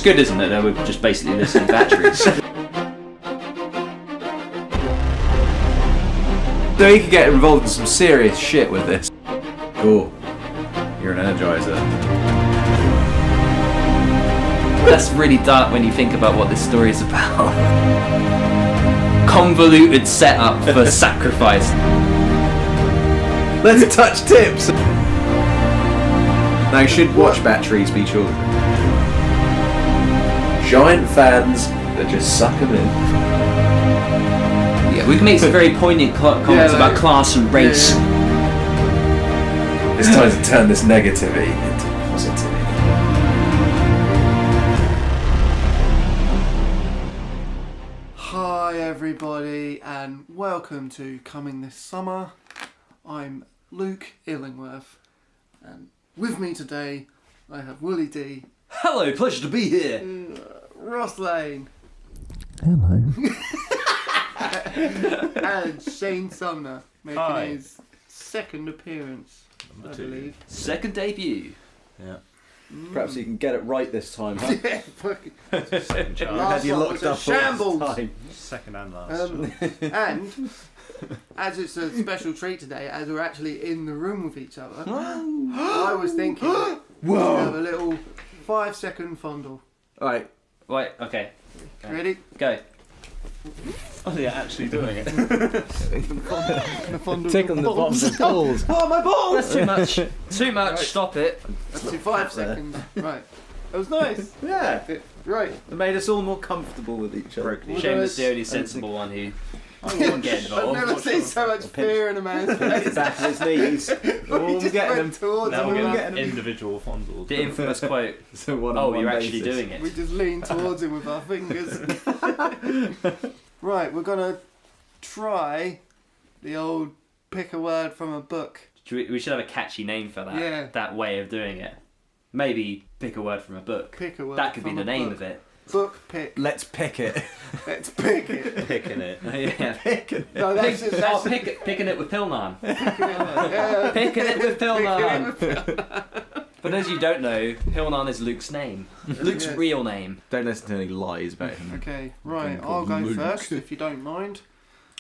good, isn't it? That we're just basically listing batteries. So you could get involved in some serious shit with this. Cool. You're an energizer. That's really dark when you think about what this story is about. Convoluted setup for sacrifice. Let's touch tips. Now, should watch batteries be children? Giant fans that just suck them in. Yeah, we can make some very poignant comments about class and race. It's time to turn this negativity into positivity. Hi everybody and welcome to Coming This Summer. I'm Luke Illingworth and with me today I have Wooly D. Hello, pleasure to be here. Ross Lane. Hello. And Shane Sumner making Hi. his second appearance, I believe. Second debut. Yeah. Perhaps you can get it right this time, huh? Yeah, fucking Second chance. last one was a shambles. Second and last. And as it's a special treat today, as we're actually in the room with each other, I was thinking we should have a little 5-second fondle. Alright. Wait, okay. Ready? Go. Oh, they're actually doing it. The fondle. Tickling the bottoms of balls. Oh, my balls! That's too much. Too much. Right. Stop it. That's 5 seconds. Right. That was nice. Yeah. Right. It made us all more comfortable with each other. Shane was the only sensible one who wouldn't get I've involved. never seen so much fear in a man's face. Back to his knees. We just went towards Now him. we're with getting our- individual fondles. The infamous quote. So one Oh, on one you're actually basis. doing it. We just leaned towards him with our fingers. Right, we're gonna try the old pick a word from a book. We should have a catchy name for that. Yeah. That way of doing it. Maybe pick a word from a book. Pick a word. That could be from the a name book. of it. Book pick. Let's pick it. Let's pick it. Picking it. Yeah. No, that's it. That's Picking it with Pilnan. yeah. Picking it with Pilnan. Pick it. For those you don't know, Pilnan is Luke's name. Luke's Yes. real name. Don't listen to any lies about him. Okay, right. Being I'll called go Luke. first if you don't mind.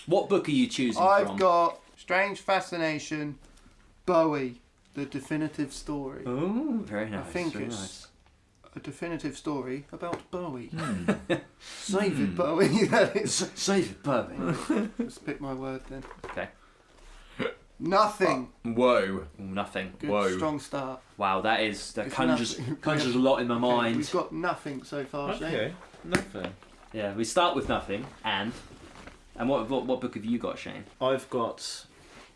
What book are you choosing I've from? got Strange Fascination, Bowie, the definitive story. Oh, very nice. think very it's- nice. A definitive story about Bowie. David Bowie, that is. Save it, Bobby. Let's pick my word then. Okay. Nothing. Whoa. Nothing. Good, Whoa. strong start. Wow, that It's conjures nothing. a lot in my Okay, mind. we've got nothing so far, Shane. Okay. Nothing. Yeah, we start with nothing. And what book have you got, Shane? I've got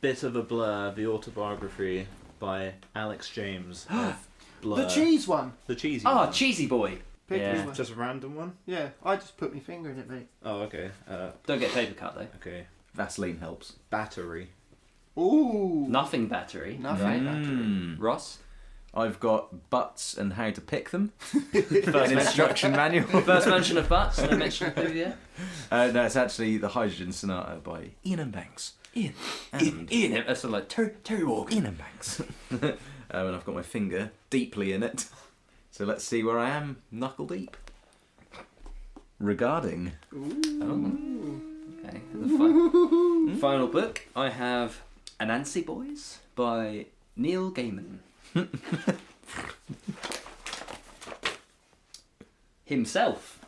Bit of a Blur, the autobiography by Alex James of Blur. The cheese one. The cheesy Oh, one. Cheesy Boy. Pick Yeah. one. Just a random one? Yeah, I just put my finger in it, mate. Oh, okay. Don't get paper cut though. Okay. Vaseline helps. Battery. Ooh. Nothing battery. Nothing Right? battery. Ross. I've got butts and how to pick them. First An instruction manual. First mention of butts. No mention of who yet. No, it's actually The Hydrogen Sonata by Ian and Banks. Ian. And Ian. That's like Terry Walker. Ian and Banks. And I've got my finger deeply in it. So let's see where I am, knuckle deep. Regarding. Okay. The final book, I have Anansi Boys by Neil Gaiman. Himself.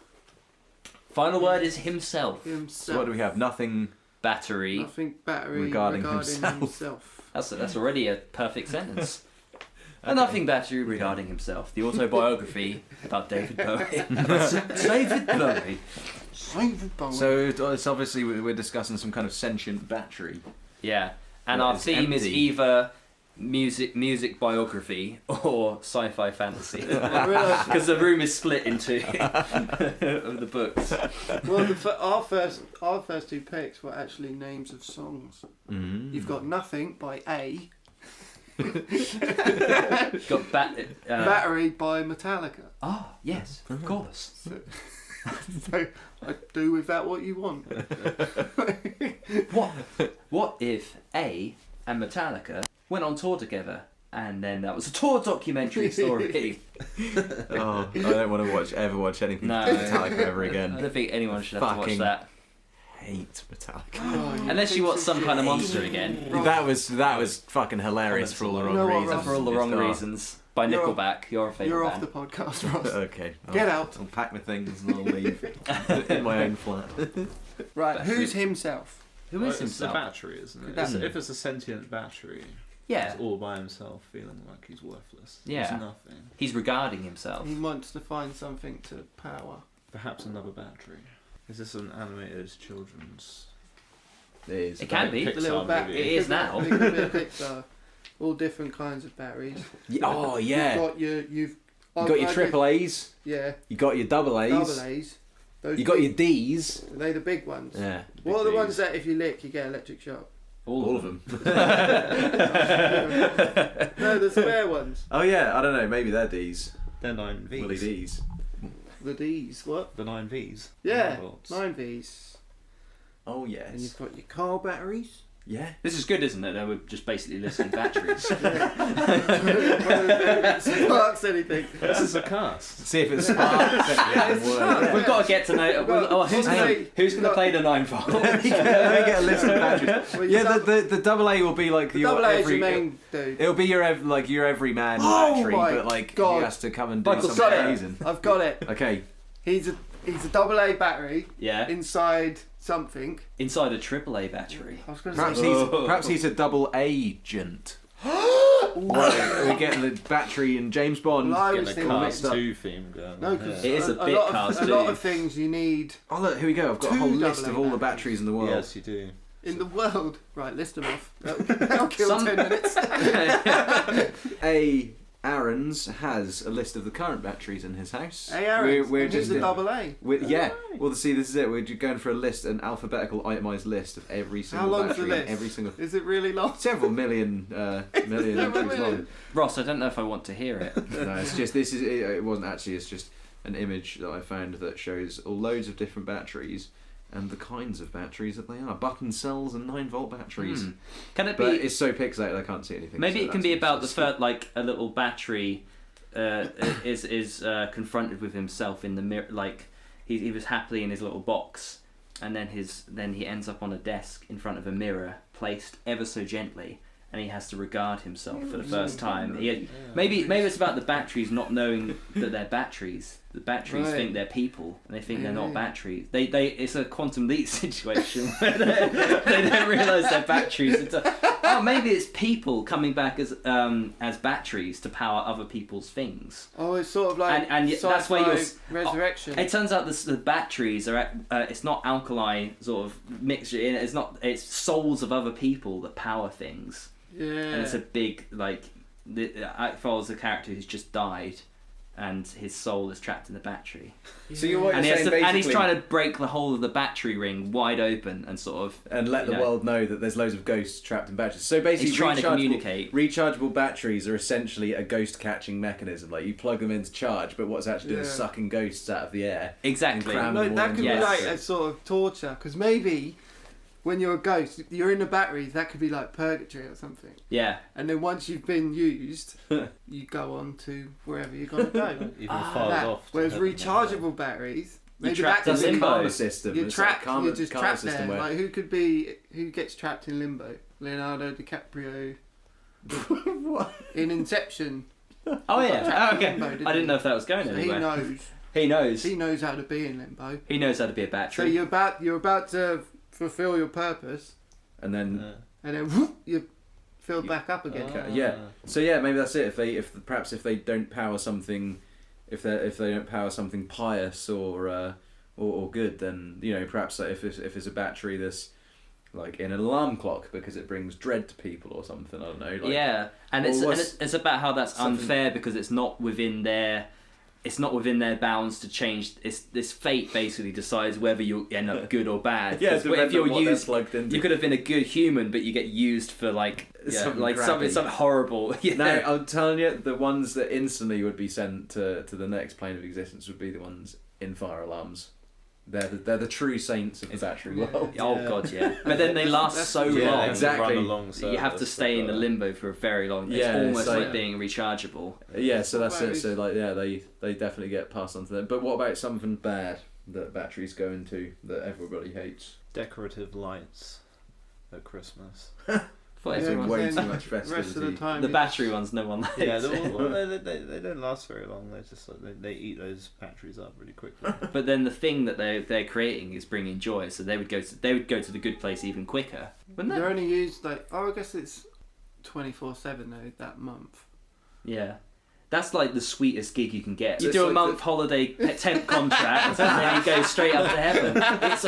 Final word is himself. Himself. So what do we have? Nothing. Battery. Nothing battery Regarding regarding himself. That's already a perfect sentence. A nothing battery regarding himself. The autobiography about David Bowie. David Bowie. David Bowie. So it's obviously we're discussing some kind of sentient battery. Yeah, and That our is theme is empty. either music biography or sci-fi fantasy. I realise- Because the room is split into of the books. well, our first two picks were actually names of songs. Mm. You've got Nothing by A, Got Battery by Metallica. Oh yes, of course. So I do with that what you want. What if A and Metallica went on tour together and then that was a tour documentary story. Oh, I don't want to ever watch anything No. Metallica ever I again. don't think anyone should have to watch Fucking that. Hate Metallica. Oh, Unless you piece watch Some Kind of shit. Monster again. That was fucking hilarious for all the wrong You know what, reasons. Ross? For all the wrong Just, reasons. By You're Nickelback, your favourite You're off band. the podcast, Ross. Okay. Get out. I'll pack my things and I'll leave in my own flat. Right, But who's himself? Who Well, is it's the himself? battery, isn't it? That's- If it's a sentient battery, Yeah, he's all by himself, feeling like he's worthless. Yeah. He's nothing. he's regarding himself. He wants to find something to power. Perhaps another battery. Is this an animated children's? It is. It can be. Pixar The little movie. battery. It is now. It could be a Pixar. All different kinds of batteries. Oh yeah. You've You got your triple A's. Yeah, You got your double A's. double A's. Those You got big- your D's. Are they the big ones? Yeah. What are the big ones Ds. that if you lick you get electric shock? All of them. No, the square ones. Oh yeah. I don't know. Maybe they're D's. They're 9 V's. Willy D's. The D's. What? The 9 V's. Yeah, 9 volts. 9 V's. Oh And yes. you've got your car batteries. Yeah. This is good, isn't it? That we're just basically listing batteries. Sparks anything. This is a cast. See if it sparks. Yeah. We've got to get to know. Who's Obviously, going to play the 9 volt? Let me get a list of batteries. Well, Yeah, the double A will be like your double A is every. your main dude. It'll be your your everyman Oh battery, my but like God. he has to come and do Michael, something got it. amazing. I've got it. Okay. He's a double A battery Yeah, inside something. inside a AAA battery. I was going Perhaps to say. he's a double agent. Right, we get the battery in James Bond. Well, I Getting was a thinking Cast Cast up. 2 theme going. No, because It is a bit lot cast of, a lot too. of things you need Oh look, here we go. I've got a Two whole list double of A all the batteries. batteries in the world. Yes, you do. in the world. Right, list them off. That'll kill 10 minutes. A. Aaron's has a list of the current batteries in his house. Hey, Aaron, We're and just he's a double A. yeah. Well, see, this is it. We're just going for a list, an alphabetical, itemized list of every single long's the battery, and list? every single Is it really long? several million entries million. long. Ross, I don't know if I want to hear it. No, it's just this is it wasn't actually. It's just an image that I found that shows all loads of different batteries and the kinds of batteries that they are. Button cells and 9-volt batteries. Hmm. Can it But be? it's so pixelated I can't see anything. Maybe so it can be that's about the just- first, like a little battery is confronted with himself in the mirror. Like he was happily in his little box, and then he ends up on a desk in front of a mirror placed ever so gently, and he has to regard himself for the first time. Maybe it's about the batteries not knowing that they're batteries. The batteries Right. think they're people, and they think they're not Maybe. batteries. They it's a quantum leap situation where they don't realise they're batteries. Maybe it's people coming back as batteries to power other people's things. Oh, it's sort of like And that's where you're sci-fi resurrection. It turns out the batteries are it's not alkali sort of mixture in it. It's souls of other people that power things. Yeah. And it's a big it follows the character who's just died, and his soul is trapped in the battery. So you're what And, you're he has saying to, and he's basically- trying to break the whole of the battery ring wide open and sort of and let you the know, world know that there's loads of ghosts trapped in batteries. So basically, He's trying to communicate. rechargeable batteries are essentially a ghost catching mechanism. Like you plug them into charge, but what's actually doing is Yeah. sucking ghosts out of the air. Exactly. And cram No, them all that into could be Yes. like a sort of torture, because maybe when you're a ghost, you're in the batteries, that could be like purgatory or something. Yeah. And then once you've been used, you go on to wherever you're going to go. Even Ah, files That. off. to Whereas heaven. rechargeable batteries, maybe trapped that in could be limbo. Karma system. You're It's like trapped. karma- You're just karma trapped system there. where- Like who gets trapped in limbo? Leonardo DiCaprio in Inception. Oh He got yeah. trapped Oh, in okay. limbo, didn't I didn't he? know if that was going So he anywhere. knows. He knows. He knows how to be in limbo. He knows how to be a So battery. you're about to fulfill your purpose, And then and then whoop, you're filled back up again. Okay, yeah. So yeah, maybe that's it. If they don't power something, if they don't power something pious or good, then perhaps if it's a battery that's like in an alarm clock because it brings dread to people or something. I don't know. Like, Yeah, and Or it's about how that's something- unfair because it's not within their bounds to change. It's this fate basically decides whether you end up good or bad. Yeah, 'Cause it depends if you're on what they're used, plugged into. you could have been a good human, but you get used for Something something crappy. horrible. Yeah. No, I'm telling you, the ones that instantly would be sent to the next plane of existence would be the ones in fire alarms. They're the true saints of the battery Yeah. world. Oh Yeah. god, yeah. But then they last That's- so yeah, long. exactly. Run along You have to service, stay in the but, limbo for a very long. It's Yeah, almost so- like being rechargeable. Yeah, so that's it. Batteries. So like, yeah, they definitely get passed on to them. But what about something bad that batteries go into that everybody hates? decorative lights at Christmas. For Yeah, everyone. way then too much Rest of the festivity. time, The it's- battery ones, no one likes. Yeah, they don't last very long. They just like, they eat those batteries up really quickly. But then the thing that they're creating is bringing joy, so they would go to the good place even quicker, wouldn't They're they? only used like, I guess it's 24/7 though that month. Yeah. That's like the sweetest gig you can get. You It's do a like month holiday temp contract, and then you go straight up to heaven. It's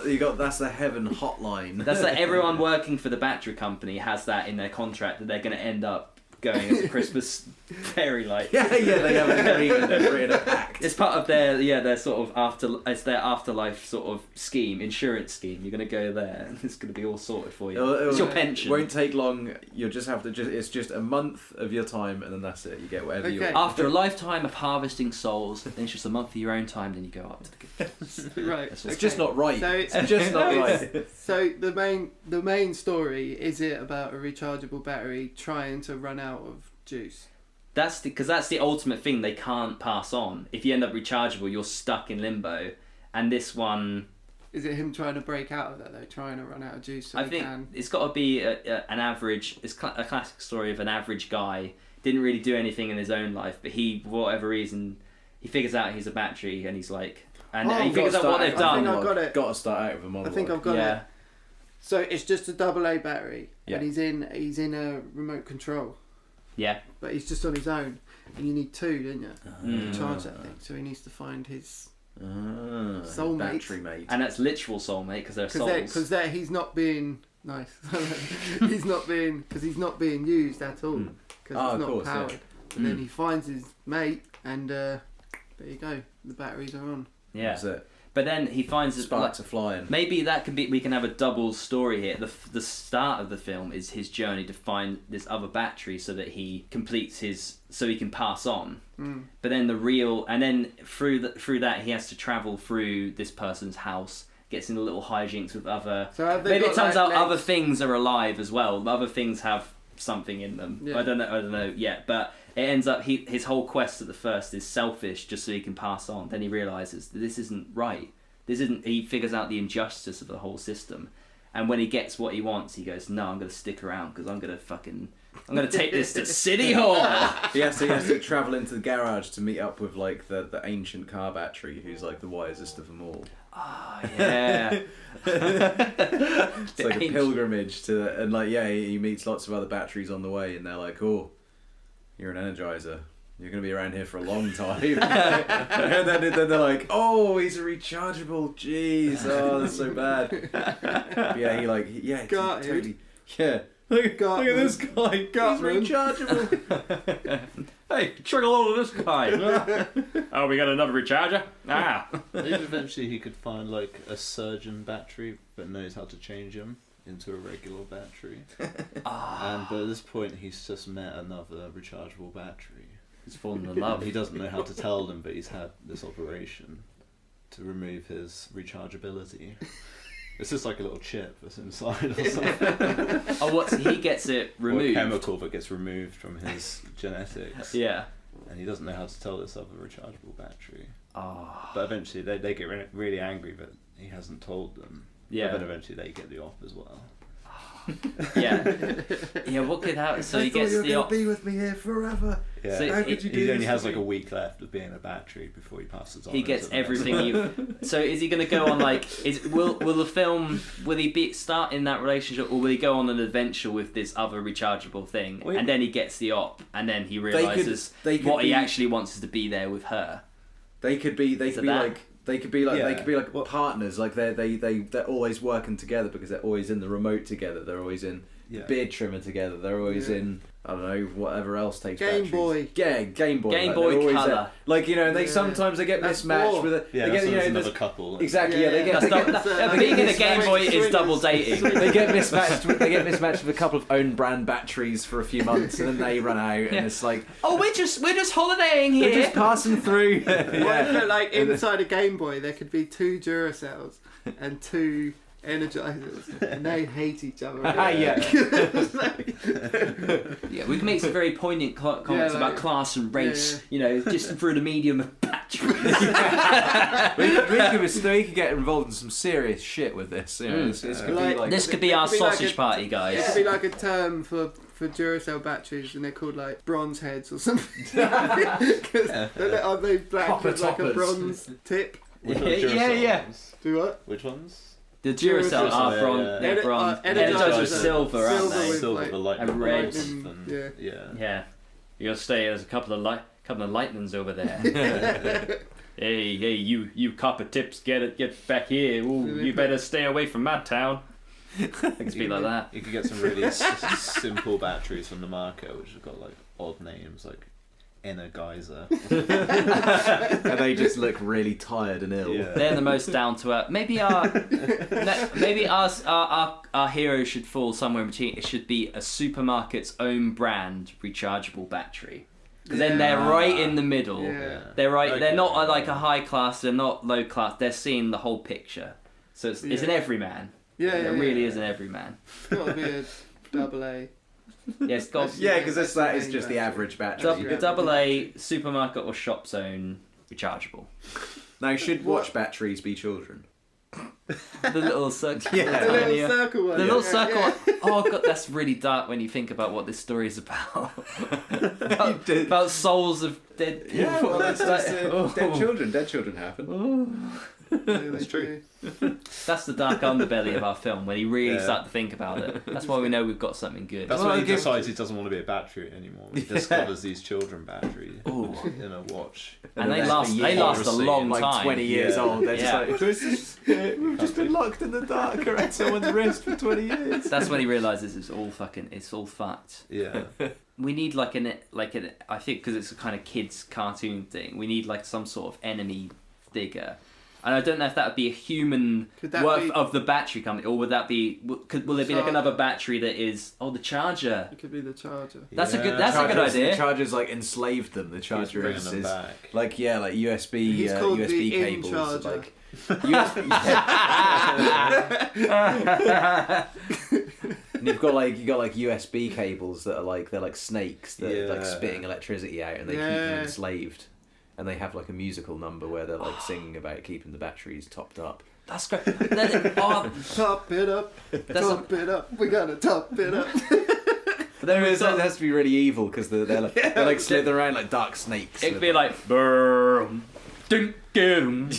You got that's the heaven hotline. That's like everyone working for the battery company has that in their contract that they're going to end up going as a Christmas fairy light. yeah, they have an agreement. They've written a pact. It's part of their sort of it's their afterlife sort of scheme, insurance scheme. You're going to go there, and it's going to be all sorted for you. It's your pension. Won't take long. You'll just have to it's just a month of your time, and then that's it. You get whatever you Okay. want. After a lifetime of harvesting souls, then it's just a month of your own time. Then you go up to the good place. Right. That's It's okay. just not right. So It's just not it's- right. So the main story, is it about a rechargeable battery trying to run out of juice? That's the ultimate thing they can't pass on. If you end up rechargeable, you're stuck in limbo. And this one, Is it him trying to break out of that though, trying to run out of juice so I he think can? it's got to be an average. It's a classic story of an average guy. Didn't really do anything in his own life, but he, for whatever reason, he figures out he's a battery, and he's like, and Oh, he figures out what they've I think done. I've got it. Got to start out with a monologue. I think I've got Yeah, it. So it's just a AA battery, Yeah. and he's in a remote control, yeah. but he's just on his own, and you need two, don't you, Mm. to charge that thing? So he needs to find his Soulmate. Battery mate. And that's literal soulmate because they're souls. because he's not being nice. he's not being used at all Mm. because Oh, it's of not course, yeah. powered. And then Mm. he finds his mate, and there you go. The batteries are on. Yeah, That's it. but then he finds his Sparks are flying. Maybe that could be. We can have a double story here. The start of the film is his journey to find this other battery so that he completes so he can pass on. Mm. But then through that he has to travel through this person's house, gets in a little hijinks with other. So have they Maybe got, it turns like, out legs? other things are alive as well. Other things have something in them. Yeah. I don't know yet, but it ends up his whole quest at the first is selfish, just so he can pass on. Then he realizes that this isn't right. He figures out the injustice of the whole system, and when he gets what he wants, he goes, "No, I'm gonna stick around because I'm gonna take this to City Hall." He has to travel into the garage to meet up with like the ancient car battery, who's like the wisest of them all. Ah, yeah. It's like a pilgrimage and like he meets lots of other batteries on the way, and they're like, "Oh, you're an Energizer. You're going to be around here for a long time." And then they're like, "Oh, he's a rechargeable. Jeez, oh, that's so bad." But yeah, Got him. totally, yeah. Look at this guy. Got He's him. rechargeable. Hey, chug a load of this guy. Oh, we got another recharger? Ah. Maybe eventually he could find like a surgeon battery, but knows how to change him into a regular battery. But at this point, he's just met another rechargeable battery. He's fallen in love. He doesn't know how to tell them, but he's had this operation to remove his rechargeability. It's just like a little chip that's inside or something. Oh, what? So he gets it Or a removed? chemical that gets removed from his genetics. Yeah. And he doesn't know how to tell this other rechargeable battery. Oh. But eventually they get really angry that he hasn't told them. Yeah. But then eventually they get the op as well. Yeah. Yeah, what could happen? So he gets the op. be with me here forever. Yeah. So How could you do He this only has to like me? a week left of being a battery before he passes on. He into gets the next everything one. you. So is he going to go on like? Will the film? Will he start in that relationship, or will he go on an adventure with this other rechargeable thing, Well, and then he gets the op, and then he realizes they could what he be- actually wants is to be there with her. They could be So that- Well- partners. Like they're always working together because they're always in the remote together. They're always in Yeah. beard trimmer together. They're always in, I don't know, whatever else takes Game batteries. Boy. Yeah, Game Boy. Game like, Boy they're always Colour. there. Like, you know, and they Yeah. sometimes they get That's mismatched four. with it. Yeah, They get, so you there's know, another there's- couple. exactly. Yeah, they get. That's not, Like, being in a it's Game Boy is swingers. double dating. They get mismatched. They get mismatched with a couple of own brand batteries for a few months, and then they run out, and it's like Oh, we're just holidaying they're here. just passing through. What if yeah. it, like inside a Game Boy there could be 2 Duracells and 2 Energizers, and they hate each other. Yeah. Yeah, we can make some very poignant comments Yeah, about like- class and race. You know, just through the medium of batteries. we could get involved in some serious shit with this. You know, this could Like- be like This could be It our could be like sausage a- party, It guys. could be like a term for Duracell batteries, and they're called like bronze heads or something. Because are they black Copper with like a toppers. bronze tip? Which Yeah, ones? yeah, Duracell yeah. ones? Do what? Which ones? The Duracell are Yeah, bronze. yeah. They're bronze. Energizers Energizers are are silver, aren't silver they? with, Silver, like, the lightning and red. bolts And- and yeah. Yeah. You gotta stay. There's a couple of lightnings over there. hey, you copper tips, get back here. Ooh, you better stay away from my town. It can be like that. You could get some really simple batteries from the market, which have got like odd names, like Energizer. and they just look really tired and ill. Yeah. They're the most down to earth. Maybe our hero should fall somewhere in between. It should be a supermarket's own brand rechargeable battery. Because then they're right in the middle. Yeah. They're right. Okay. They're not like a high class. They're not low class. They're seeing the whole picture. So it's an everyman. Yeah, It really is an everyman. It's gotta be a double A. Yes, God. Yeah, because that is main just the battery. average battery. Double A supermarket or shop zone rechargeable. Now, should watch batteries be children? The little circle. Yeah. The little circle one. The little yeah, circle. yeah. Oh god, that's really dark when you think about what this story is about. did. about souls of dead people. Yeah, well, that's just Oh. dead children. Dead children happen. Yeah, That's they true. do. That's the dark underbelly of our film when you really Yeah. start to think about it. That's why we know we've got something good. That's Well, when I he give- decides he doesn't want to be a battery anymore. He discovers these children batteries in a watch. And they they're last. for They years. last a long like time. 20 years Yeah. old. They're Yeah. just like, we've just been locked in the dark around someone's wrist for 20 years. That's when he realizes it's all fucked. Yeah. We need like an I think because it's a kind of kids cartoon thing. We need like some sort of enemy figure. And I don't know if that would be a human Could that worth be- of the battery company, or would that be? Will there be like Charger. another battery that is? Oh, the charger. It could be the charger. That's a Yeah. good. That's a good idea. The Charger's like enslaved them. The He's Charger bringing is them back. like like USB He's called USB the in cables. charger. Like USB, and you got like USB cables that are they're like snakes that are like Yeah. spitting electricity out, and they keep them Yeah. enslaved. And they have like a musical number where they're like singing about keeping the batteries topped up. That's great. Oh, Top it up. Top it up. We gotta top it up. But then it has to be really evil because they're like slither around like dark snakes. it'd be like, "Brrrm, ding, ding,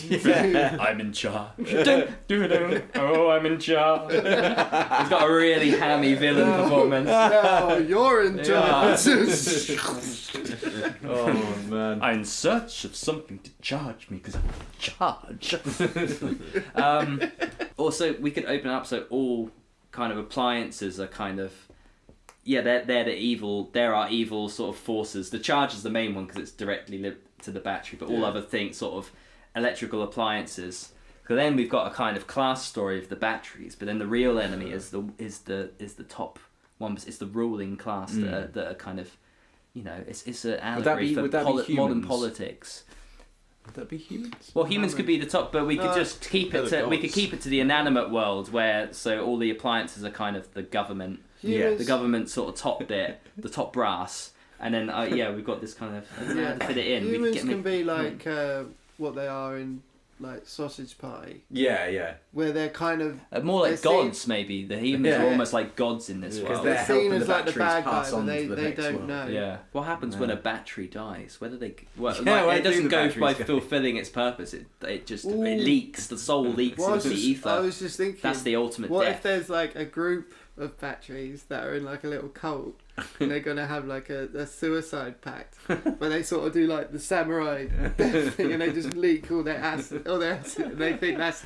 I'm in charge. Ding, ding, ding, oh, I'm in charge. He's got a really hammy villain performance. Now you're in Yeah. charge. Oh man. I'm in search of something to charge me because I'm in charge. Also, we could open up so all kind of appliances are kind of they're the evil. There are evil sort of forces. The charge is the main one because it's directly linked to the battery, but all other things, sort of electrical appliances. So then we've got a kind of class story of the batteries, but then the real enemy is the top one. It's the ruling class that are kind of, it's an allegory for modern politics. Would that be humans? Well, humans could be the top, but we could just keep it they're to the we could gods. keep it to the inanimate world where all the appliances are kind of the government. Humans- The government sort of top bit, the top brass, and then we've got this kind of I don't know how to fit it in. We Humans could can be like what they are in like Sausage Party, Yeah. where they're kind of more like they're seen- gods. Maybe the humans Yeah. are almost like gods in this Yeah. 'Cause world. they're they're seen helping as the like the batteries bad pass guys, on and to the they next don't world. know. Yeah. What happens No. when a battery dies? Whether they Yeah, where it do doesn't the go by batteries go? fulfilling its purpose. It just Ooh. it leaks. The soul leaks Well, into the ether. I was just thinking, That's the ultimate what death. if there's like a group of batteries that are in like a little cult, and they're gonna have like a suicide pact, where they sort of do like the samurai death thing, and they just leak all their acid, and they think that's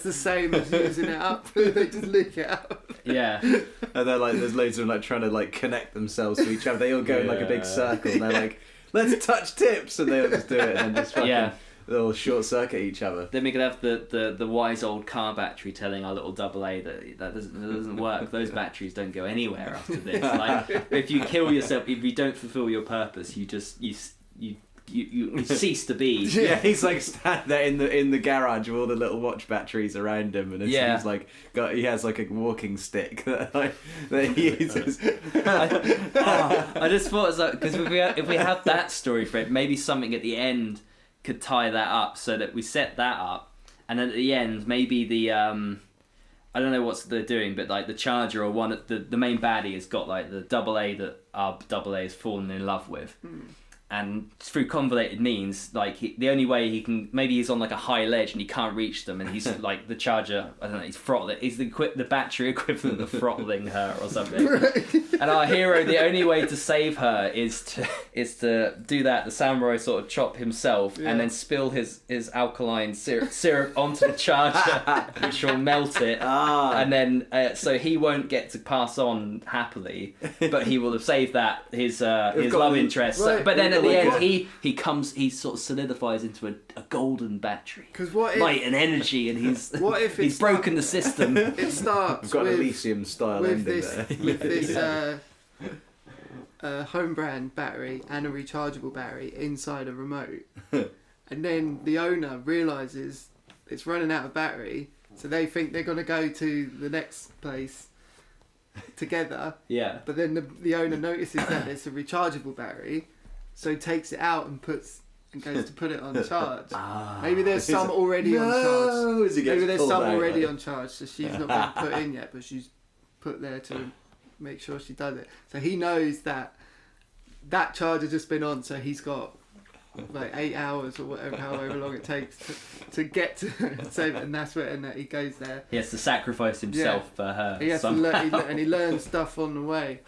the same as using it up. They just leak it out. Yeah. And they're like, there's loads of them like trying to like connect themselves to each other. They all go in like a big circle, and they're like, let's touch tips, and they all just do it, and just fucking they'll short circuit each other. Then we could have the wise old car battery telling our little double A that doesn't work. Those batteries don't go anywhere after this. Like, if you kill yourself, if you don't fulfill your purpose, you cease to be. Yeah, he's like standing there in the garage with all the little watch batteries around him, and he's like he has like a walking stick that he uses. I just thought, because if we have that story for it, maybe something at the end could tie that up, so that we set that up, and then at the end maybe the I don't know what they're doing, but like the Charger or one the main baddie has got like the double A that our double A has fallen in love with. And through convoluted means, like the only way he can, maybe he's on like a high ledge and he can't reach them, and he's like the Charger. I don't know. He's throttling. He's the battery equivalent of throttling her or something. And our hero, the only way to save her is to do that. The samurai sort of chop himself and then spill his alkaline syrup onto the Charger, which will melt it. And then so he won't get to pass on happily, but he will have saved that his love interest. Right. But then at the end, he sort of solidifies into a golden battery. Because what if, light and energy, and he's broken the system. It starts We've got an Elysium style ending there. With this home brand battery and a rechargeable battery inside a remote, and then the owner realizes it's running out of battery, so they think they're going to go to the next place together. Yeah. But then the owner notices that it's a rechargeable battery, so takes it out and goes to put it on charge. Maybe there's some already on charge. Maybe there's some already on charge, so she's not been put in yet, but she's put there to make sure she does it. So he knows that charge has just been on, so he's got like 8 hours or whatever, however long it takes to get to save it, and that's where he goes there. He has to sacrifice himself for her. He has to learn, and he learns stuff on the way.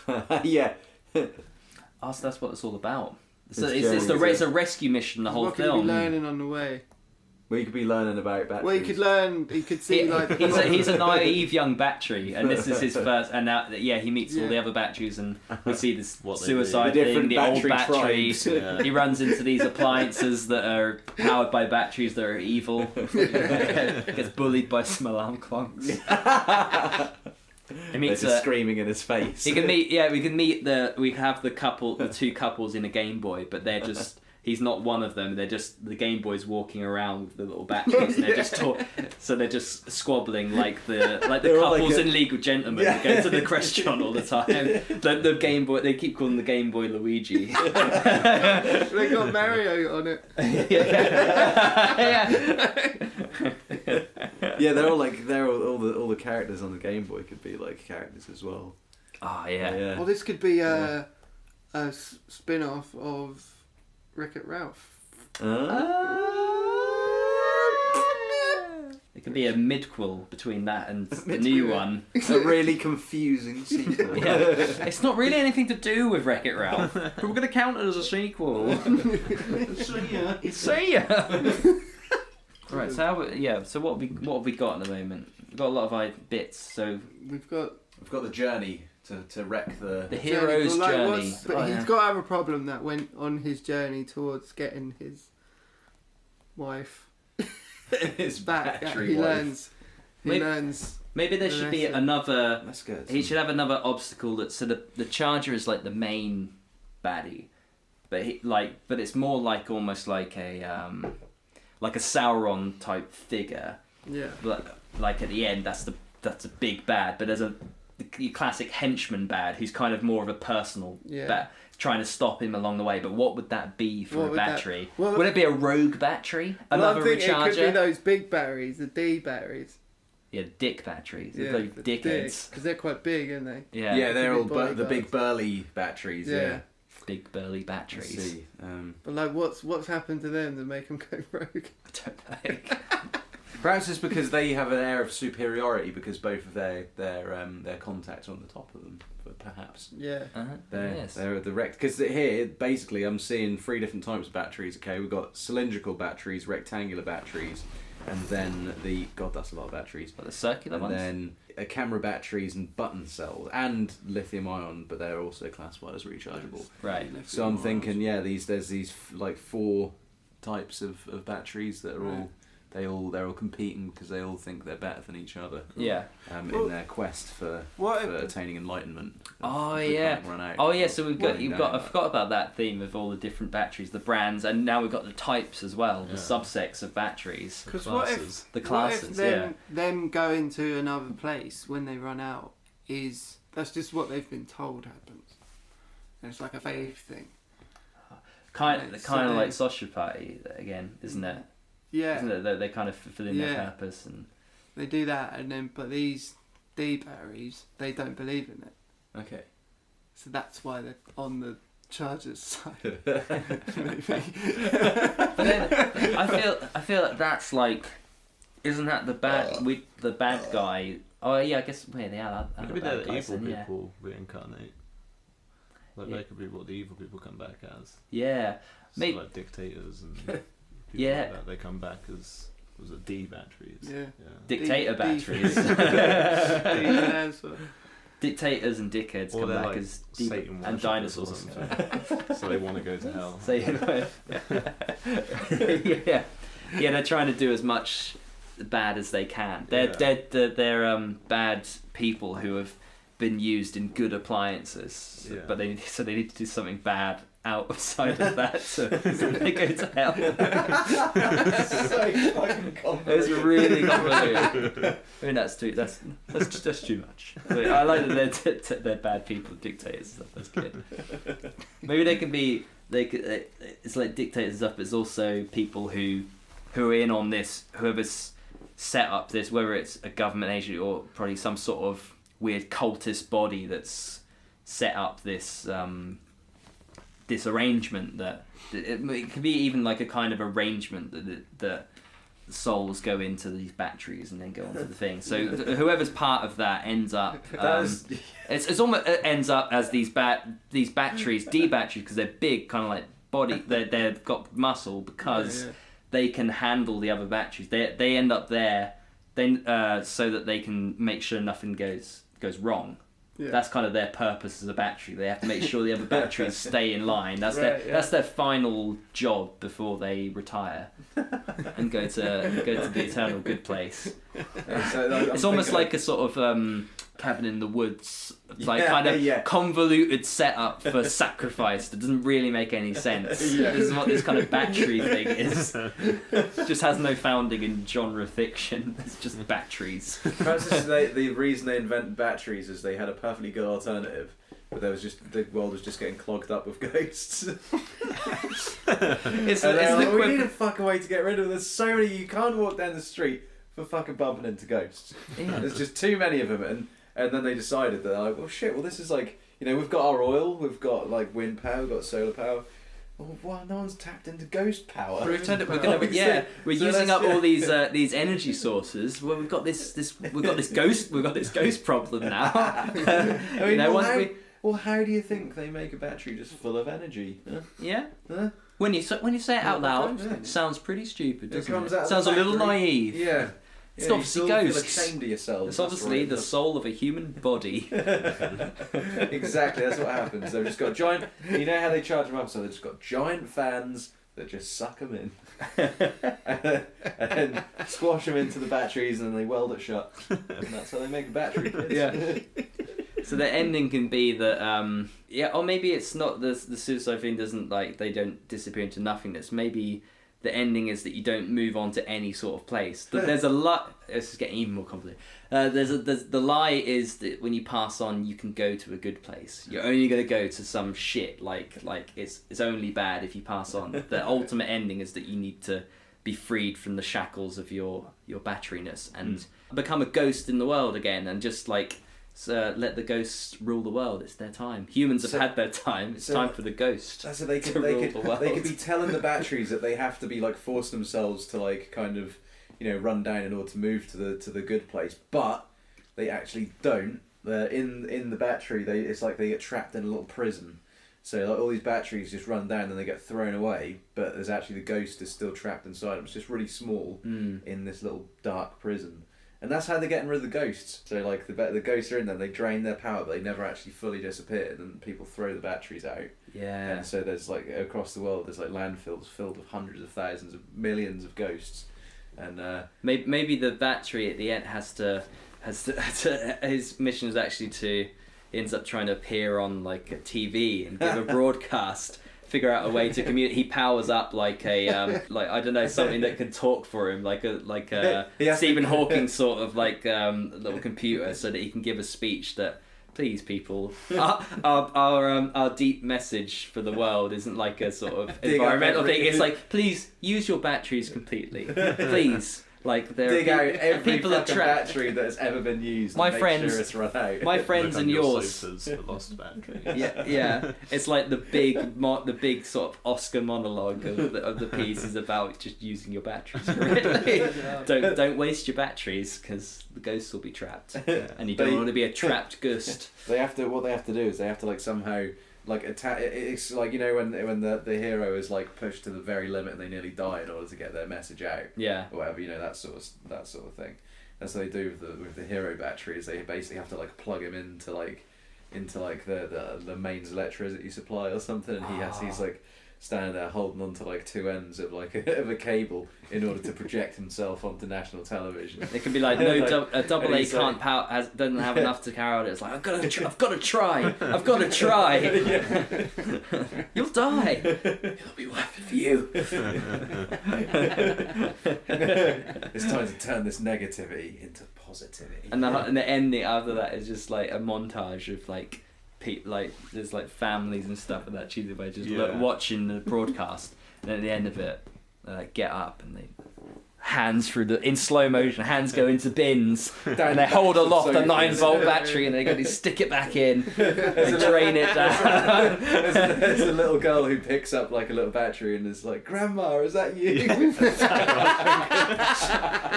Yeah. So that's what it's all about. It's a rescue mission. The whole what film. What could he be learning on the way? Well, you could be learning about batteries. Well, he could see like... He's a naive young battery, and this is his first, and now, he meets all the other batteries, and we see this suicide thing, the old battery. He runs into these appliances that are powered by batteries that are evil. Gets bullied by some alarm clocks. He meets just screaming in his face. We have the two couples in a Game Boy, but they're just... He's not one of them. They're just the Game Boys walking around with the little batteries, and they're just squabbling like the couples in League of Gentlemen who go to the restaurant all the time. The Game Boy, they keep calling the Game Boy Luigi. They got Mario on it. Yeah, they're all the characters on the Game Boy could be like characters as well. Oh yeah. Well, this could be a spin-off of Wreck-It Ralph. It could be a midquel between that and the new one. A really confusing sequel. Yeah. It's not really anything to do with Wreck-It Ralph, but we're going to count it as a sequel. See ya. Right. So what have we got at the moment? We've got a lot of bits. So we've got the journey to wreck the hero's journey. But he's got to have a problem that went on his journey towards getting his wife his back. Battery He wife. learns. Maybe there should be another. That's good. He should have another obstacle so the Charger is like the main baddie, but but it's more like almost like a Sauron type figure. Yeah. Like at the end, that's a big bad, but there's the classic henchman bad who's kind of more of a personal bad, trying to stop him along the way. But what would that be for a battery? Would it be a rogue battery? Another recharger? It could be those big batteries, the D batteries. Yeah, dick batteries. Yeah, the dickheads. Because they're quite big, aren't they? Yeah, yeah, they're all the big burly batteries. Yeah. Big burly batteries. I see. But like, what's happened to them to make them go rogue? I don't know. Perhaps it's because they have an air of superiority because both of their contacts are on the top of them. But perhaps. Yeah. They're the rect. Because here, basically, I'm seeing 3 different types of batteries. Okay, we've got cylindrical batteries, rectangular batteries, and then that's a lot of batteries. But the circular ones. And then camera batteries and button cells and lithium ion, but they're also classified as rechargeable. Right. So I'm thinking, there's these like 4 types of batteries that are they're all competing because they all think they're better than each other. Yeah. In their quest for attaining enlightenment. Oh yeah. So I forgot about that theme of all the different batteries, the brands, and now we've got the types as well, the subsets of batteries. Because the classes. Them going to another place when they run out that's just what they've been told happens. And it's like a faith thing. Kind of like sociopathy again, isn't it? Yeah. Isn't it? They kind of fulfill their purpose and they do that, and then but these D batteries, they don't believe in it. Okay. So that's why they're on the charger's side. But then I feel like that's like, isn't that the bad guy? Oh yeah, I guess they are. Maybe they're the evil people reincarnate. Like they could be what the evil people come back as. Yeah. So like dictators and people like that, they come back as D batteries. Yeah. Dictator batteries. Dictators and dickheads come back like as D and dinosaurs. So they want to go to hell. Yeah, they're trying to do as much bad as they can. They're bad people who have been used in good appliances, but they need to do something bad outside of that, so they go to hell. So fucking complicated. It's really complicated. I mean, that's too much. But I like that they're bad people, dictators. That's good. Maybe they can be. It's like dictators up. It's also people who are in on this. Whoever's set up this, whether it's a government agency or probably some sort of weird cultist body that's set up this this arrangement that it could be even like a kind of arrangement that souls go into these batteries and then go onto the thing. So whoever's part of that ends up it's almost it ends up as these batteries, D batteries, because they're big, kind of like body. They've got muscle because they can handle the other batteries. They end up there then so that they can make sure nothing goes wrong. Yeah. That's kind of their purpose as a battery. They have to make sure the other batteries stay in line. That's that's their final job before they retire and go to the eternal good place. It's almost like a sort of cabin in the woods, like kind of convoluted setup for sacrifice that doesn't really make any sense. This is what this kind of battery thing is. Just has no founding in genre fiction. It's just batteries. Perhaps this is the reason they invented batteries is they had a perfectly good alternative, but the world was just getting clogged up with ghosts. We need a fucking way to get rid of them. There's so many, you can't walk down the street for fucking bumping into ghosts. Yeah. There's just too many of them, and then they decided that, like, well shit, well this is like, we've got our oil, we've got like wind power, we've got solar power. Well, no one's tapped into ghost power. But we've turned it. We're using up all these energy sources. Well, we've got this ghost problem now. How do you think they make a battery just full of energy? Huh? Yeah. Huh? When you say it out loud, it sounds pretty stupid, doesn't it? Sounds a little naive. Yeah. It's obviously ghosts. You feel ashamed of yourself. It's obviously the soul of a human body. Exactly, that's what happens. They've just got giant. You know how they charge them up? So they've just got giant fans that just suck them in, and then squash them into the batteries, and then they weld it shut. And that's how they make a battery. Yeah. So the ending can be that, or maybe it's not the suicide thing. Doesn't they don't disappear into nothingness. Maybe the ending is that you don't move on to any sort of place. There's a lot. This is getting even more complicated. The lie is that when you pass on, you can go to a good place. You're only going to go to some shit. Like it's only bad if you pass on. The ultimate ending is that you need to be freed from the shackles of your batteryness and become a ghost in the world again, and just let the ghosts rule the world. It's their time. Humans have had their time. It's time for the ghost. So they could be telling the batteries that they have to be force themselves to kind of run down in order to move to the good place, but they actually don't. In the battery, it's like they get trapped in a little prison. So like all these batteries just run down and they get thrown away, but there's actually the ghost is still trapped inside them. It's just really small in this little dark prison. And that's how they're getting rid of the ghosts. So like the ghosts are in there, they drain their power, but they never actually fully disappeared, and people throw the batteries out. Yeah. And so there's like across the world, there's like landfills filled with hundreds of thousands of millions of ghosts. And maybe the battery at the end has to his mission is actually to, he ends up trying to appear on like a TV and give a broadcast, figure out a way to communicate. He powers up like a like I don't know, something that can talk for him, like a Stephen Hawking sort of like little computer, so that he can give a speech that, please people, our deep message for the world isn't like a sort of environmental thing. It's like, please use your batteries completely, please. Like there dig are out every people fucking trapped. battery that has ever been used. My and friends, make sure it's run out. My friends and yours. Sofas for lost batteries. Yeah. It's like the big sort of Oscar monologue of the piece is about just using your batteries. Really. Don't waste your batteries because the ghosts will be trapped, and you don't want to be a trapped ghost. What they have to do is they have to like somehow like attack. It's like when the hero is like pushed to the very limit and they nearly die in order to get their message out. Yeah. Or whatever, that sort of thing. That's what they do with the hero batteries. They basically have to like plug him into the mains electricity supply or something, and he's like standing there holding on to like two ends of like of a cable in order to project himself onto national television. It can be like a double A can't doesn't have enough to carry out. It's like I've got to try. You'll die. It'll be worth it for you. It's time to turn this negativity into positivity. And the ending after that is just like a montage of like there's like families and stuff at that Tuesday where just watching the broadcast, and at the end of it they like get up and they hands in slow motion, hands go into bins and they hold aloft a 9-volt battery and they go to stick it back in, they drain it down. There's a little girl who picks up like a little battery and is like, "Grandma, is that you?"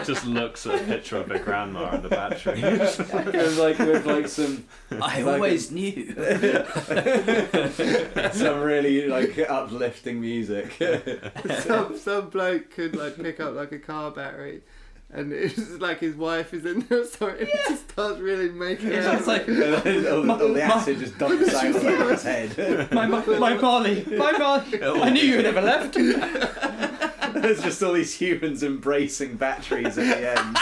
Just looks at a picture of her grandma and the battery. with like some. I always knew. Some really like uplifting music. Some bloke could like pick up like a car battery, and it's like his wife is in there, so it just starts really making it. It's like all the acid just dumps out of his head. My Molly. I knew you never left. There's just all these humans embracing batteries at the end.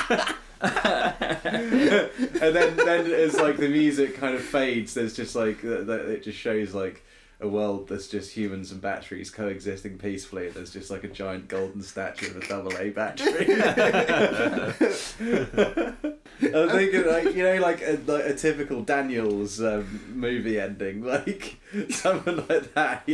And then as like the music kind of fades, there's just like it just shows like a world that's just humans and batteries coexisting peacefully, and there's just like a giant golden statue of a AA battery. I'm thinking like a typical Daniels movie ending, like something like that,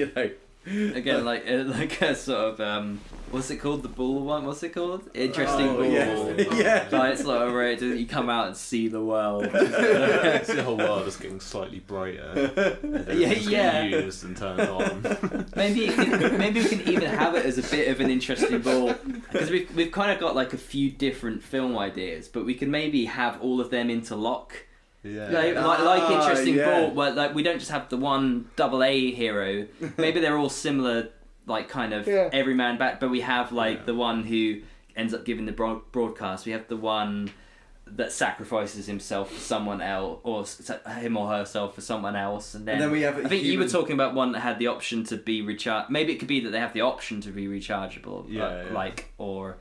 Again, like a sort of what's it called? The bull one? What's it called? Interesting bull. Yeah. Like it's like where you come out and see the world. The whole world is getting slightly brighter. Yeah. Used and turned on. Maybe we can even have it as a bit of an interesting ball, because we've kind of got like a few different film ideas, but we can maybe have all of them interlock. Yeah. Like interesting ball, where like we don't just have the one AA hero. Maybe they're all similar, like kind of everyman back, but we have like the one who ends up giving the broadcast. We have the one that sacrifices himself for someone else, or him or herself for someone else, and then we have. I think you were talking about one that had the option to be recharged. Maybe it could be that they have the option to be rechargeable, like or.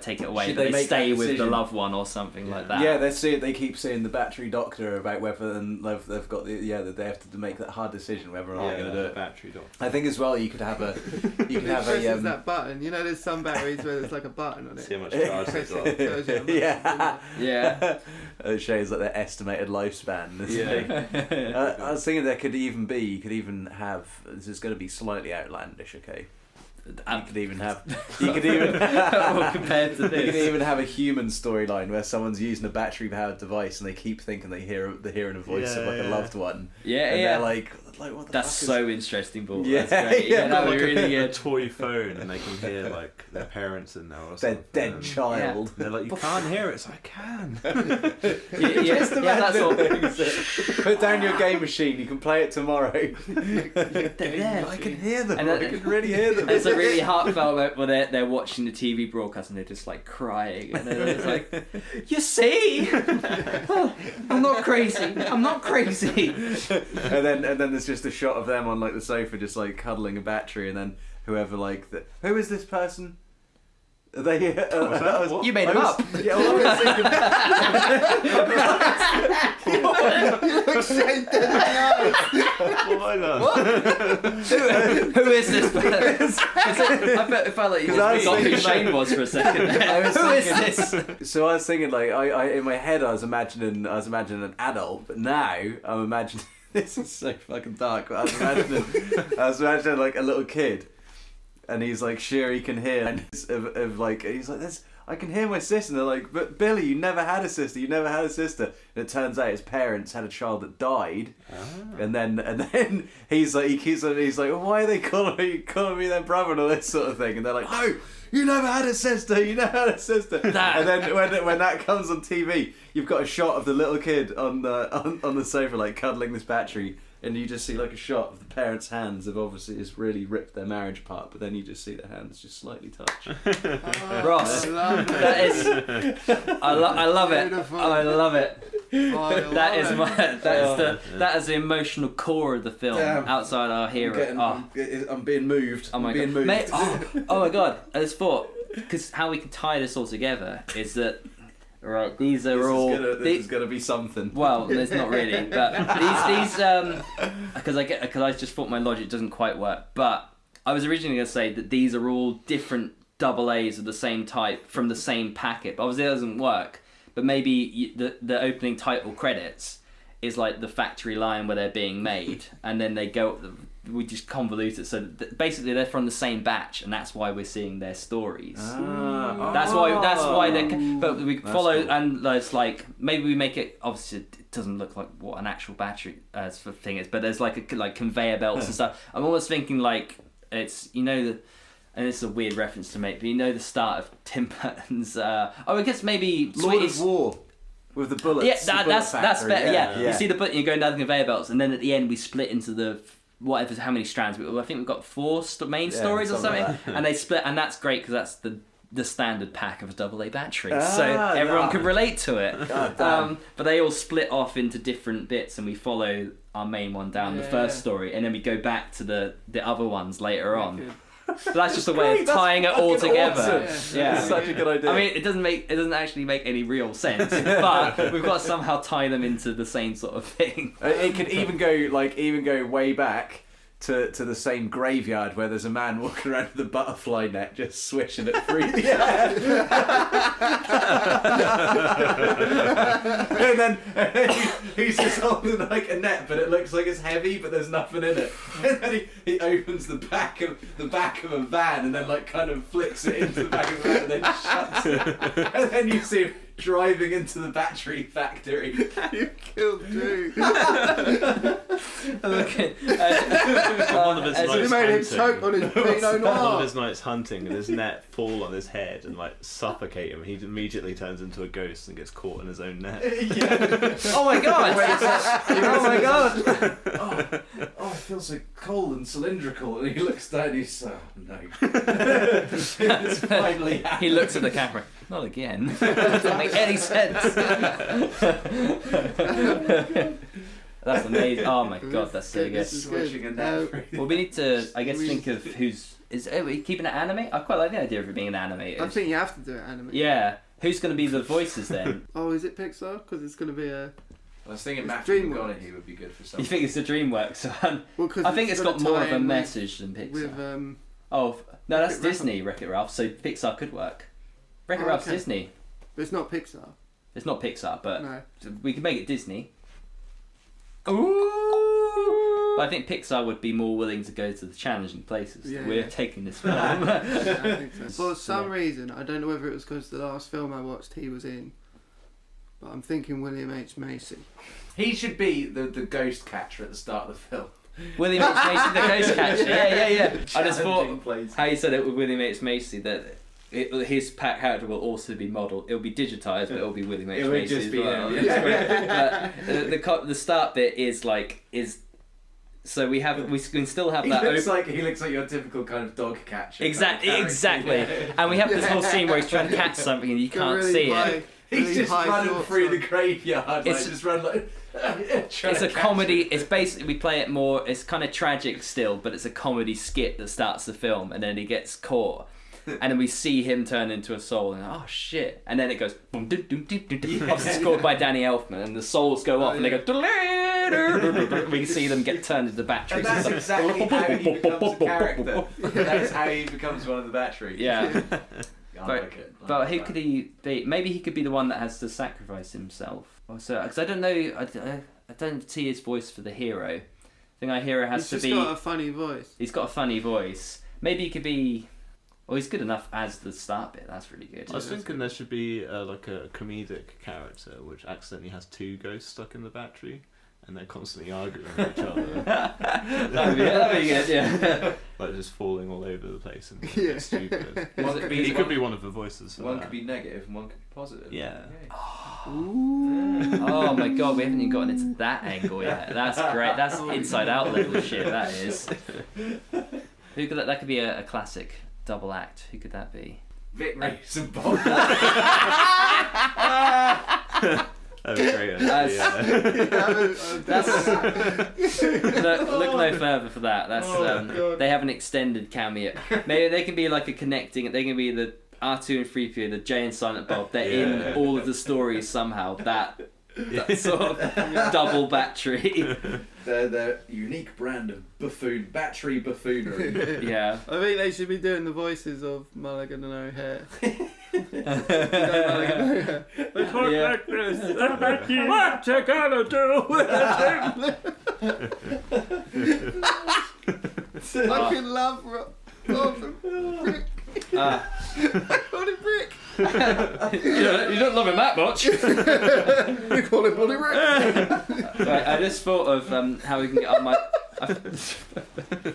Take it away, but they stay with the loved one or something like that. Yeah, they keep seeing the battery doctor about whether they've got that they have to make that hard decision whether or not they're going to do it. Battery doctor. I think as well you could have a that button. There's some batteries where there's like a button on it. See how much charge they've got. Yeah. It shows like their estimated lifespan. I was thinking you could even have. This is going to be slightly outlandish, okay? You could even have compared to this. You could even have a human storyline where someone's using a battery powered device and they keep thinking they're hearing a voice of like a loved one. Yeah, and they're like, what the That's fuck so interesting, but Yeah, that's great. yeah, that Like would a really a toy phone, and they can hear like their parents in there or Their something. dead child. They're like, you can't hear it. It's like, I can. Just that's all. Put down your game machine. You can play it tomorrow. there. I can hear them. And I can really hear them. It's a really heartfelt moment where they're watching the TV broadcast and they're just like crying and they're just like, you see, I'm not crazy. I'm not crazy. and then there's just a shot of them on like the sofa, just like cuddling a battery, and then whoever who is this person? Are they? You made them up. Yeah, well, I was thinking. Why not? Who is this person? I felt like you just forgot who Shane was for a second. Who is this? So I was thinking, like, I in my head I was imagining an adult, but now I'm imagining. This is so fucking dark. But I was imagining like a little kid, and he's like, sure, he can hear, and of like, he's like, this. I can hear my sister. And they're like, but Billy, you never had a sister. You never had a sister. And it turns out his parents had a child that died. And then he's like, he's like, well, why are they calling me their brother and all this sort of thing? And they're like, no, you never had a sister. You never had a sister. And then when that comes on TV, you've got a shot of the little kid on the sofa, like cuddling this battery. And you just see like a shot of the parents' hands have obviously just really ripped their marriage apart, but then you just see their hands just slightly touch. Ross, that is, I love it. Beautiful. I love it. That is it. the emotional core of the film. Damn. Outside our hero. I'm being moved. Oh my god. Mate, oh my god. I just thought, because how we can tie this all together is that. Right, these are this is gonna be something. Well, there's not really, but these because I just thought my logic doesn't quite work. But I was originally gonna say that these are all different double A's of the same type from the same packet, but obviously it doesn't work. But maybe the opening title credits is like the factory line where they're being made, and then they go. We just convolute it, so basically they're from the same batch, and that's why we're seeing their stories. That's why they. But we follow, cool. And it's like maybe we make it. Obviously, it doesn't look like what an actual battery thing is, but there's like conveyor belts and stuff. I'm almost thinking like it's and this is a weird reference to make, but the start of Tim Burton's. I guess maybe Lord of War. With the bullets. Yeah, that's better. Yeah. Yeah, you see the button, you're going down the conveyor belts, and then at the end we split into the. Whatever, how many strands? I think we've got 4 main stories or something, like and they split, and that's great because that's the standard pack of a AA battery, so everyone can relate to it. But they all split off into different bits, and we follow our main one down the first story, and then we go back to the other ones later on. But that's just a way of tying it all together. Awesome. Yeah, it's such a good idea. I mean, it doesn't actually make any real sense, but we've got to somehow tie them into the same sort of thing. It could even go way back to the same graveyard where there's a man walking around with a butterfly net just swishing it through the air. and then he's just holding like a net, but it looks like it's heavy, but there's nothing in it. And then he opens the back of a van and then like kind of flicks it into the back of the van and then shuts it. And then you see him driving into the battery factory. You killed Drew. One of his nights made him hunting. choke on his Pinot Noir. One of his nights hunting, and his net fall on his head and like suffocate him. He immediately turns into a ghost and gets caught in his own net. Oh my god! Oh my god! Oh, it feels so cold and cylindrical. And he looks down. He's no. It's finally he looks at the camera. Not again. Doesn't make any sense. That's amazing. Oh my god, that's so good. switching and Well, we need to, I guess, think of are we keeping it anime? I quite like the idea of it being animated. I think you have to do it animated. Yeah. Who's going to be the voices then? Oh, is it Pixar? Because it's going to be a... I was thinking Matthew McConaughey would be good for something. You think it's a DreamWorks one? Well, I think it's got more of a message than Pixar. With, no, that's Wreck-It Disney, Wreck-It Ralph, so Pixar could work. Wreck-It Ralph's Disney. But it's not Pixar. It's not Pixar, but No. we could make it Disney. Ooh! But I think Pixar would be more willing to go to the challenging places. Yeah, We're yeah. taking this film. Yeah, I think so. For some reason, I don't know whether it was because the last film I watched he was in, but I'm thinking William H. Macy. He should be the ghost catcher at the start of the film. William H Macy, the ghost catcher. Yeah. I just thought Place. how you said it with William H Macy that. His character will also be modelled. It'll be digitised, but it'll be William H. Macy as well. The start bit is so we can still have that. He looks like your typical kind of dog catcher. Exactly. And we have this whole scene where he's trying to catch something and you can't really see it. He's just running through the graveyard. Just run like. It's a comedy. It's basically we play it more. It's kind of tragic still, but it's a comedy skit that starts the film, and then he gets caught. And then we see him turn into a soul, and oh shit! And then it goes boom, doom, doom, doom, doom, doom. Obviously scored by Danny Elfman, and the souls go off, and they go. We see them get turned into batteries. And that's exactly how he becomes a character. That's how he becomes one of the batteries. Yeah. I like it. But who could he be? Maybe he could be the one that has to sacrifice himself. Also, because I don't know, I don't see his voice for the hero. I think our hero has to be. He's just got a funny voice. He's got a funny voice. Maybe he could be. Well, he's good enough as the start bit. That's really good. I was thinking there should be like a comedic character which accidentally has two ghosts stuck in the battery, and they're constantly arguing with each other. That'd be good, yeah. Like just falling all over the place and Yeah. stupid. He could be one of the voices. For One that. could be negative and one could be positive. Yeah. Oh my god, we haven't even gotten into that angle yet. That's great. That's inside out level shit. That is. Who could that could be a classic double act? Who could that be? Vic Reeves and Bob. Oh, great. Look no further for that. That's they have an extended cameo. Maybe they can be like a connecting. They can be the R2 and 3PO, the Jay and Silent Bob. They're in all of the stories somehow. That sort of double battery. They're their unique brand of battery buffoonery. Yeah. I think they should be doing the voices of Mulligan and O'Hare. Like this. What you gonna do with I fucking love Brick. I call him Brick. You don't love him that much. We call him Bloody Brick. Right, I just thought of how we can get up my.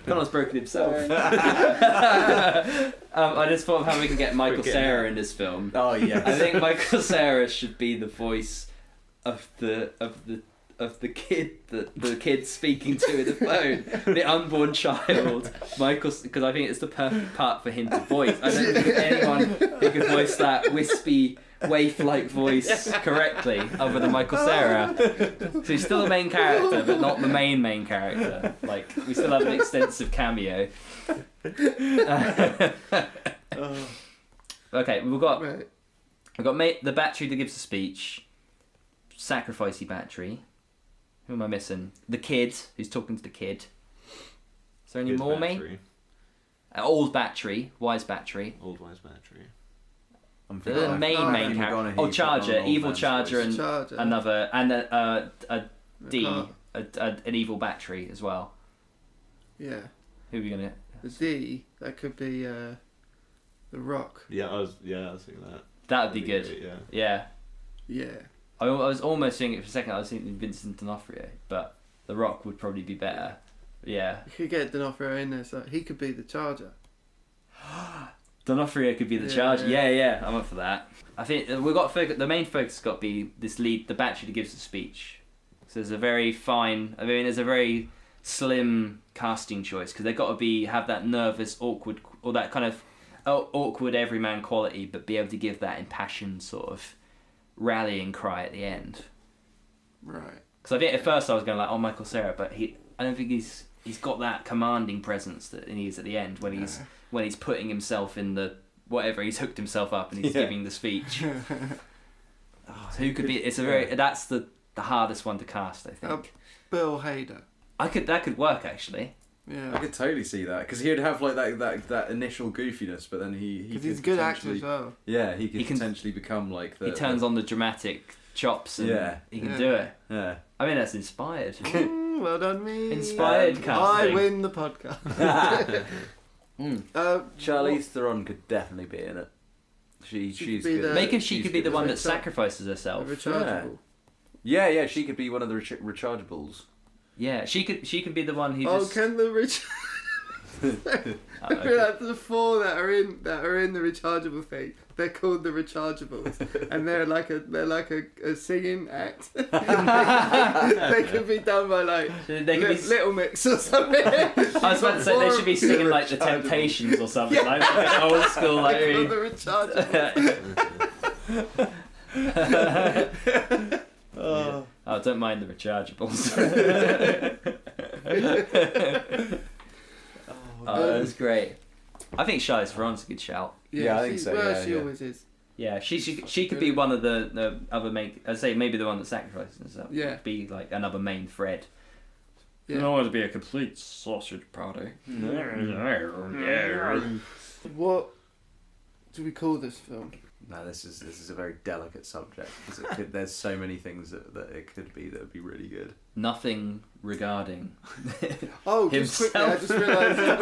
Connor's broken himself. I just thought of how we can get Michael Cera in this film. Oh yes. I think Michael Cera should be the voice of the kid that the kid speaking to the phone, the unborn child. Michael, because I think it's the perfect part for him to voice. I don't think there's anyone who can voice that wispy, waif-like voice correctly other than Michael Cera. So he's still the main character, but not the main character. Like we still have an extensive cameo. Okay, we've got the battery that gives the speech, sacrificey battery. Who am I missing? The kid who's talking to the kid. Is there any Good more, battery. mate? Old battery, wise battery. Old wise battery. The main character. Oh, Charger, evil Charger, and Charger. another, and a D, an evil battery as well. Yeah. Who are we gonna? The D, that could be The Rock. Yeah, I was thinking that. That would be That'd good. great, Yeah. Yeah. I was almost thinking it for a second. I was thinking Vincent D'Onofrio, but The Rock would probably be better. Yeah. You could get D'Onofrio in there, so he could be the Charger. D'Onofrio could be the Charger. Yeah, I'm up for that. I think we've got the main focus has got to be this lead, the battery that gives the speech. So there's a very fine. I mean, there's a very slim casting choice because they've got to have that nervous, awkward, or that kind of awkward everyman quality, but be able to give that impassioned sort of rallying cry at the end. Right. Because I think at first I was going like, oh, Michael Cera, but I don't think he's got that commanding presence that he needs at the end when he's putting himself in the whatever, he's hooked himself up and he's giving the speech. So who could be? It's a very that's the hardest one to cast, I think. Bill Hader. That could work actually. Yeah. I could totally see that because he would have like that initial goofiness, but then because he's a good actor as well. Yeah, he could potentially become like the. He turns on the dramatic chops and he can do it. Yeah. I mean that's inspired. Well done, me. Inspired casting. I win the podcast. Charlize Theron could definitely be in it. She's good. Maybe she could be the one that sacrifices herself. Rechargeable. Yeah, she could be one of the rechargeables. Yeah, she could be the one who Oh, just. can the rich? That's the 4 that are in the rechargeable thing. They're called the rechargeables, and they're like a singing act. They could be done by like Little Mix or something. I was about to say they should be singing like the Temptations or something, like old school, like. They're called the rechargeables. Oh, don't mind the rechargeables. That's great. I think Charlize Theron's a good shout. Yeah, I think so. Well, yeah, she always is. Yeah, she could be one of the other main. I'd say maybe the one that sacrifices herself. Yeah. Be like another main thread. Yeah. I don't want to be a complete sausage party. What do we call this film? No, this is a very delicate subject because there's so many things that it could be that would be really good. Nothing regarding. Oh, just quickly, I just realised to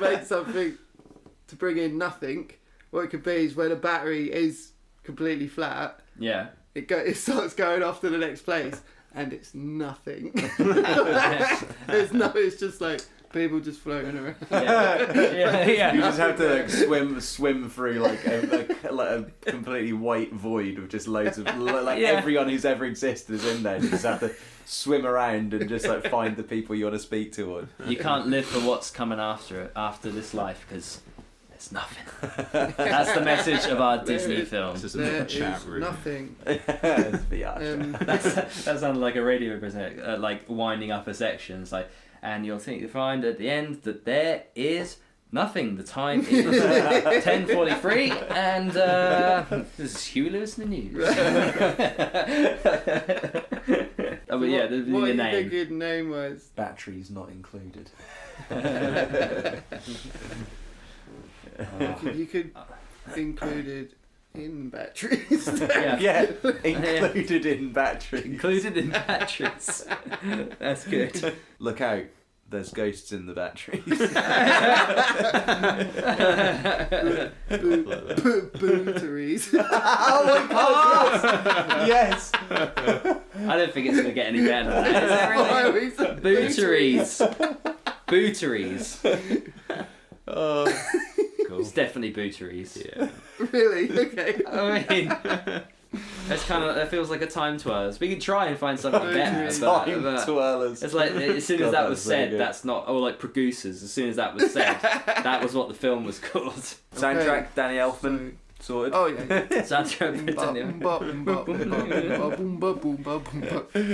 make something to bring in nothing. What it could be is when a battery is completely flat. Yeah. It starts going off to the next place, and it's nothing. It's just like people just floating around. Yeah. You just have to like, swim through like a completely white void of just loads of everyone who's ever existed is in there. You just have to swim around and just like find the people you want to speak to. On. You can't live for what's coming after this life because there's nothing. That's the message of our Disney film. There is nothing. That sounded like a radio presenter, like winding up a section. It's like, and you'll find at the end that there is nothing. The time is 10:43, and this is Hugh Lewis in the news. Oh, but yeah, the what do you name. think your name was? Batteries not included. You could included in batteries. Yeah, included in batteries. Included in batteries. That's good. Look out, there's ghosts in the batteries. Podderies. Oh my god! Yes. I don't think it's gonna get any better than that. Is it really? Booteries. Oh. Cool. It's definitely booteries. Yeah. Really? Okay. I mean, that feels like a time twirlers. We could try and find something better. Time twirlers. It's like as soon as that was said, that's not. Or like producers. As soon as that was said, that was what the film was called. Soundtrack, Danny Elfman. Sorted. Oh yeah. Soundtrack.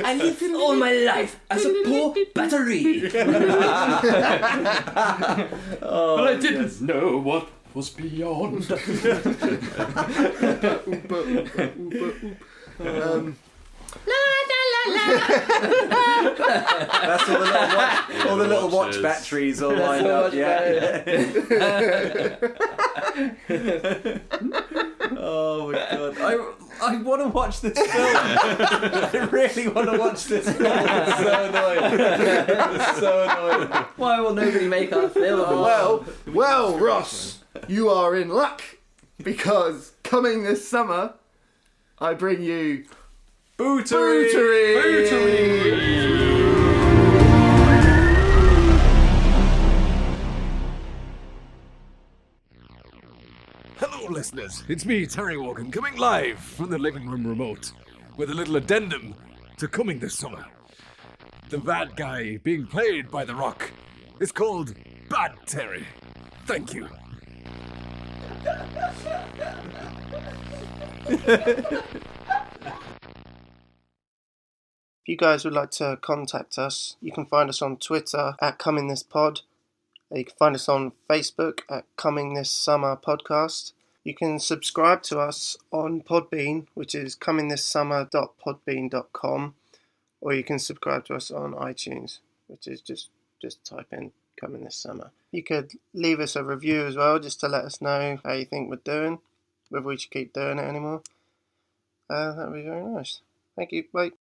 I lived all my life as a poor battery. But I didn't know what was beyond. That's all the little watch batteries all lined up. Yeah. Oh my god! I want to watch this film. I really want to watch this film. It's so annoying. It's so annoying. Why will nobody make our film? Well, Ross, you are in luck because coming this summer, I bring you Booteries. Hello, listeners. It's me, Terry Walken, coming live from the living room remote with a little addendum to coming this summer. The bad guy being played by The Rock is called Bad Terry. Thank you. If you guys would like to contact us, you can find us on Twitter at ComingThisPod. You can find us on Facebook at Coming This Summer Podcast. You can subscribe to us on Podbean, which is comingthissummer.podbean.com, or you can subscribe to us on iTunes, which is just type in Coming This Summer. You could leave us a review as well, just to let us know how you think we're doing, whether we should keep doing it anymore. That would be very nice. Thank you. Bye.